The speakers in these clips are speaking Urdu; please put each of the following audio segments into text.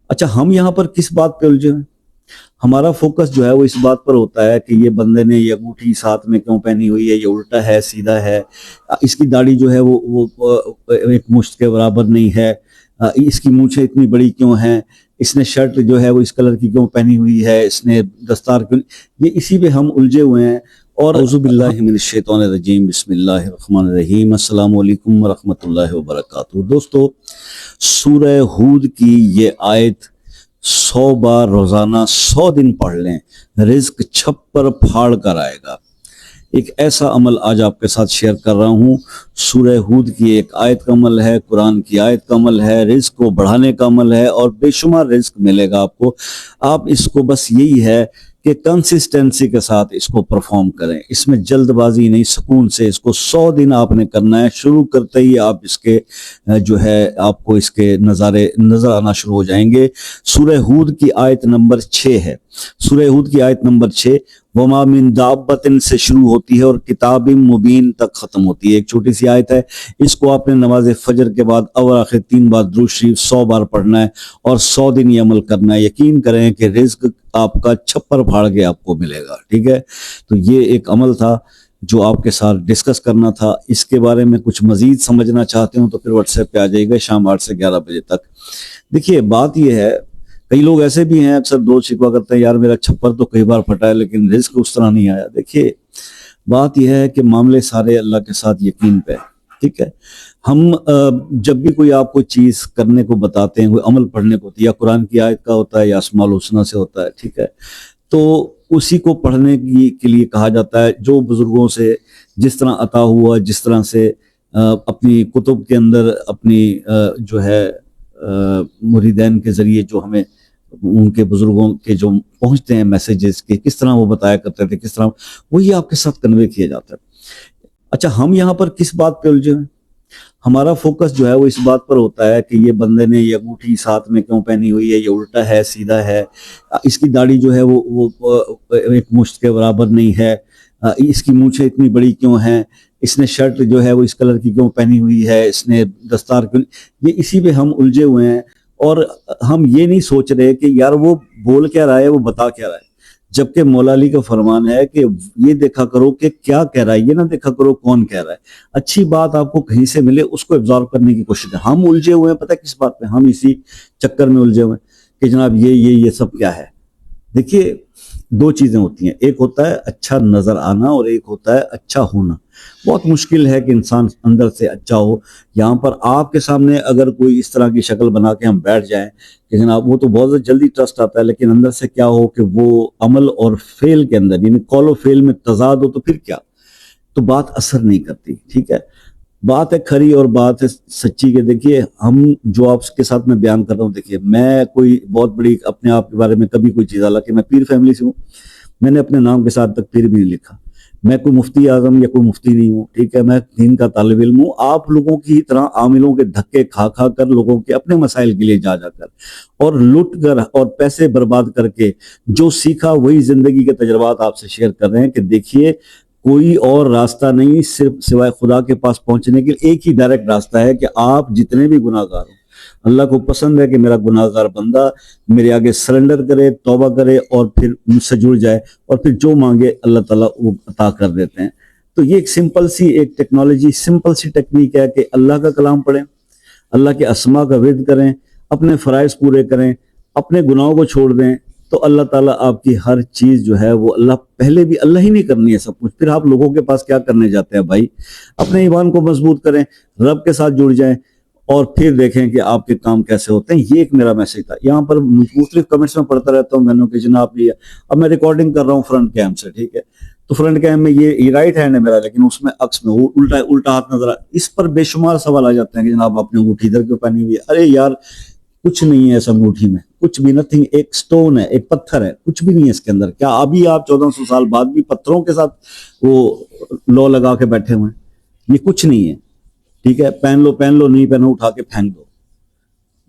اچھا ہم یہاں پر کس بات پہ الجھے ہیں؟ ہمارا فوکس جو ہے وہ اس بات پر ہوتا ہے کہ یہ بندے نے یہ انگوٹھی ساتھ میں کیوں پہنی ہوئی ہے، یہ الٹا ہے سیدھا ہے، اس کی داڑھی جو ہے وہ ایک مشت کے برابر نہیں ہے، اس کی مونچھیں اتنی بڑی کیوں ہیں، اس نے شرٹ جو ہے وہ اس کلر کی کیوں پہنی ہوئی ہے، اس نے دستار کیوں، یہ اسی پہ ہم الجھے ہوئے ہیں۔ اور اعوذ باللہ من الشیطان الرجیم، بسم اللہ الرحمن الرحیم، السلام علیکم ورحمۃ اللہ وبرکاتہ۔ دوستو، سورہ ہود کی یہ آیت 100 بار روزانہ 100 دن پڑھ لیں، رزق چھپر پھاڑ کر آئے گا۔ ایک ایسا عمل آج آپ کے ساتھ شیئر کر رہا ہوں، سورہ ہود کی ایک آیت کا عمل ہے، قرآن کی آیت کا عمل ہے، رزق کو بڑھانے کا عمل ہے، اور بے شمار رزق ملے گا آپ کو۔ آپ اس کو بس یہی ہے کہ کنسسٹنسی کے ساتھ اس کو پرفارم کریں، اس میں جلد بازی نہیں، سکون سے اس کو 100 دن آپ نے کرنا ہے۔ شروع کرتے ہی آپ اس کے جو ہے آپ کو اس کے نظارے نظر آنا شروع ہو جائیں گے۔ سورہ ہود کی آیت نمبر 6 ہے، سورہ ہود کی آیت نمبر 6، وما من دابۃ سے شروع ہوتی ہے اور کتاب مبین تک ختم ہوتی ہے۔ ایک چھوٹی سی آیت ہے، اس کو آپ نے نماز فجر کے بعد اول آخر 3 بار درود شریف 100 بار پڑھنا ہے اور 100 دن یہ عمل کرنا ہے۔ یقین کریں کہ رزق آپ کا چھپر پھاڑ کے آپ کو ملے گا، ٹھیک ہے؟ تو یہ ایک عمل تھا جو آپ کے ساتھ ڈسکس کرنا تھا۔ اس کے بارے میں کچھ مزید سمجھنا چاہتے ہوں تو پھر واٹس ایپ پہ آ جائے گا شام 8 سے 11 بجے تک۔ دیکھیے بات یہ ہے، کئی لوگ ایسے بھی ہیں اکثر دوست شکوہ کرتے ہیں، یار میرا چھپر تو کئی بار پھٹا ہے لیکن رزق اس طرح نہیں آیا۔ دیکھیے بات یہ ہے کہ معاملے سارے اللہ کے ساتھ یقین پہ، ٹھیک ہے؟ ہم جب بھی کوئی آپ کو چیز کرنے کو بتاتے ہیں، کوئی عمل پڑھنے کو ہوتا ہے، یا قرآن کی آیت کا ہوتا ہے یا اسماء الحسنی سے ہوتا ہے، ٹھیک ہے؟ تو اسی کو پڑھنے کے لیے کہا جاتا ہے جو بزرگوں سے جس طرح عطا ہوا، جس طرح سے اپنی کتب کے اندر اپنی جو ہے مریدین کے ذریعے جو ہمیں ان کے بزرگوں کے جو پہنچتے ہیں میسیجز کے، کس طرح وہ بتایا کرتے تھے، کس طرح وہی آپ کے ساتھ کنوے کیا جاتا ہے۔ اچھا ہم یہاں پر کس بات پہ الجھے ہیں؟ ہمارا فوکس جو ہے وہ اس بات پر ہوتا ہے کہ یہ بندے نے یہ انگوٹھی ساتھ میں کیوں پہنی ہوئی ہے، یہ الٹا ہے سیدھا ہے، اس کی داڑھی جو ہے وہ ایک مشت کے برابر نہیں ہے، اس کی مونچھیں اتنی بڑی کیوں ہیں، اس نے شرٹ جو ہے وہ اس کلر کی کیوں پہنی ہوئی ہے، اس نے دستار کیوں، یہ اسی پہ ہم الجھے ہوئے ہیں۔ اور ہم یہ نہیں سوچ رہے کہ یار وہ بول کیا رہا ہے، وہ بتا کیا رہا ہے، جبکہ مولا علی کا فرمان ہے کہ یہ دیکھا کرو کہ کیا کہہ رہا ہے، یہ نہ دیکھا کرو کون کہہ رہا ہے۔ اچھی بات آپ کو کہیں سے ملے اس کو ابزارو کرنے کی کوشش کریں۔ ہم الجھے ہوئے ہیں، پتہ کس بات پہ؟ ہم اسی چکر میں الجھے ہوئے ہیں کہ جناب یہ سب کیا ہے۔ دیکھیے دو چیزیں ہوتی ہیں، ایک ہوتا ہے اچھا نظر آنا اور ایک ہوتا ہے اچھا ہونا۔ بہت مشکل ہے کہ انسان اندر سے اچھا ہو۔ یہاں پر آپ کے سامنے اگر کوئی اس طرح کی شکل بنا کے ہم بیٹھ جائیں کہ جناب، وہ تو بہت جلدی ٹرسٹ آتا ہے، لیکن اندر سے کیا ہو کہ وہ عمل اور فعل کے اندر یعنی قول و فعل میں تضاد ہو تو پھر کیا، تو بات اثر نہیں کرتی، ٹھیک ہے؟ بات ہے کھری اور بات ہے سچی کہ دیکھیے ہم جو آپ کے ساتھ میں بیان کر رہا ہوں، دیکھیے میں کوئی بہت بڑی اپنے آپ کے بارے میں کبھی کوئی چیز، حالانکہ میں پیر فیملی سے ہوں، میں نے اپنے نام کے ساتھ تک پیر بھی نہیں لکھا، میں کوئی مفتی اعظم یا کوئی مفتی نہیں ہوں، ٹھیک ہے؟ میں دین کا طالب علم ہوں، آپ لوگوں کی طرح عاملوں کے دھکے کھا کھا کر، لوگوں کے اپنے مسائل کے لیے جا جا کر اور لٹ کر اور پیسے برباد کر کے جو سیکھا وہی زندگی کے تجربات آپ سے شیئر کر رہے ہیں کہ دیکھیے کوئی اور راستہ نہیں صرف سوائے خدا کے پاس پہنچنے کے لیے، ایک ہی ڈائریکٹ راستہ ہے کہ آپ جتنے بھی گناہ گار ہوں، اللہ کو پسند ہے کہ میرا گناہ گار بندہ میرے آگے سرنڈر کرے، توبہ کرے اور پھر مجھ سے جڑ جائے، اور پھر جو مانگے اللہ تعالیٰ وہ عطا کر دیتے ہیں۔ تو یہ ایک سمپل سی ایک ٹیکنالوجی، سمپل سی ٹیکنیک ہے کہ اللہ کا کلام پڑھیں، اللہ کے اسماء کا ورد کریں، اپنے فرائض پورے کریں، اپنے گناہوں کو چھوڑ دیں، تو اللہ تعالیٰ آپ کی ہر چیز جو ہے وہ اللہ پہلے بھی اللہ ہی نہیں کرنی ہے سب کچھ، پھر آپ لوگوں کے پاس کیا کرنے جاتے ہیں بھائی؟ اپنے ایمان کو مضبوط کریں، رب کے ساتھ جڑ جائیں اور پھر دیکھیں کہ آپ کے کام کیسے ہوتے ہیں۔ یہ ایک میرا میسج تھا۔ یہاں پر مختلف کمنٹس میں پڑھتا رہتا ہوں میں نے کہ جناب یہ، اب میں ریکارڈنگ کر رہا ہوں فرنٹ کیم سے، ٹھیک ہے؟ تو فرنٹ کیم میں یہ رائٹ ہینڈ ہے میرا، لیکن اس میں عکس میں وہ الٹا ہاتھ نظر اس پر بے شمار سوال آ جاتے ہیں کہ جناب آپ نے انگوٹھی ادھر کیوں پہنی ہوئی ہے؟ ارے یار کچھ نہیں ہے اس انگوٹھی میں، کچھ بھی نتھنگ، ایک سٹون ہے، ایک پتھر ہے، کچھ بھی نہیں ہے اس کے اندر۔ کیا ابھی آپ 1400 سال بعد بھی پتھروں کے ساتھ وہ لو لگا کے بیٹھے ہوئے ہیں؟ یہ کچھ نہیں ہے، ٹھیک ہے؟ پہن لو نہیں پہنو اٹھا کے پھینک دو،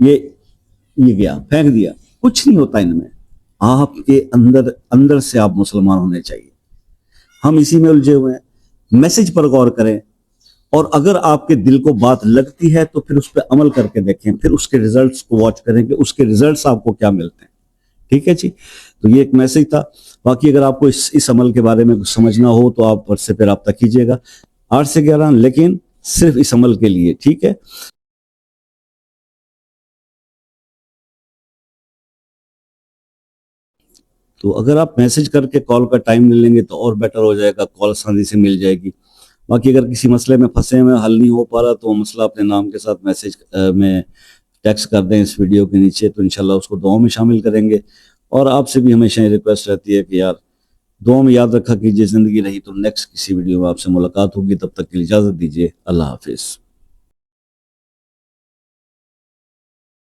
یہ گیا پھینک دیا، کچھ نہیں ہوتا ان میں۔ آپ کے اندر سے آپ مسلمان ہونے چاہیے۔ ہم اسی میں الجھے ہوئے ہیں۔ میسج پر غور کریں اور اگر آپ کے دل کو بات لگتی ہے تو پھر اس پہ عمل کر کے دیکھیں، پھر اس کے ریزلٹس کو واچ کریں کہ اس کے ریزلٹس آپ کو کیا ملتے ہیں. ٹھیک ہے جی. تو یہ ایک میسج تھا. باقی اگر آپ کو اس عمل کے بارے میں کچھ سمجھنا ہو تو آپ مجھ سے پھر رابطہ کیجیے گا 8 سے 11، لیکن صرف اس عمل کے لیے. ٹھیک ہے. تو اگر آپ میسج کر کے کال کا ٹائم لے لیں گے تو اور بیٹر ہو جائے گا، کال آسانی سے مل جائے گی. باقی اگر کسی مسئلے میں پھنسے میں حل نہیں ہو پا رہا تو مسئلہ اپنے نام کے ساتھ میسج میں ٹیکسٹ کر دیں اس ویڈیو کے نیچے، تو انشاءاللہ اس کو دعاؤں میں شامل کریں گے. اور آپ سے بھی ہمیشہ یہ ریکویسٹ رہتی ہے کہ یار دعاؤں میں یاد رکھا کیجئے. زندگی رہی تو نیکسٹ کسی ویڈیو میں آپ سے ملاقات ہوگی. تب تک کے لیے اجازت دیجیے. اللہ حافظ.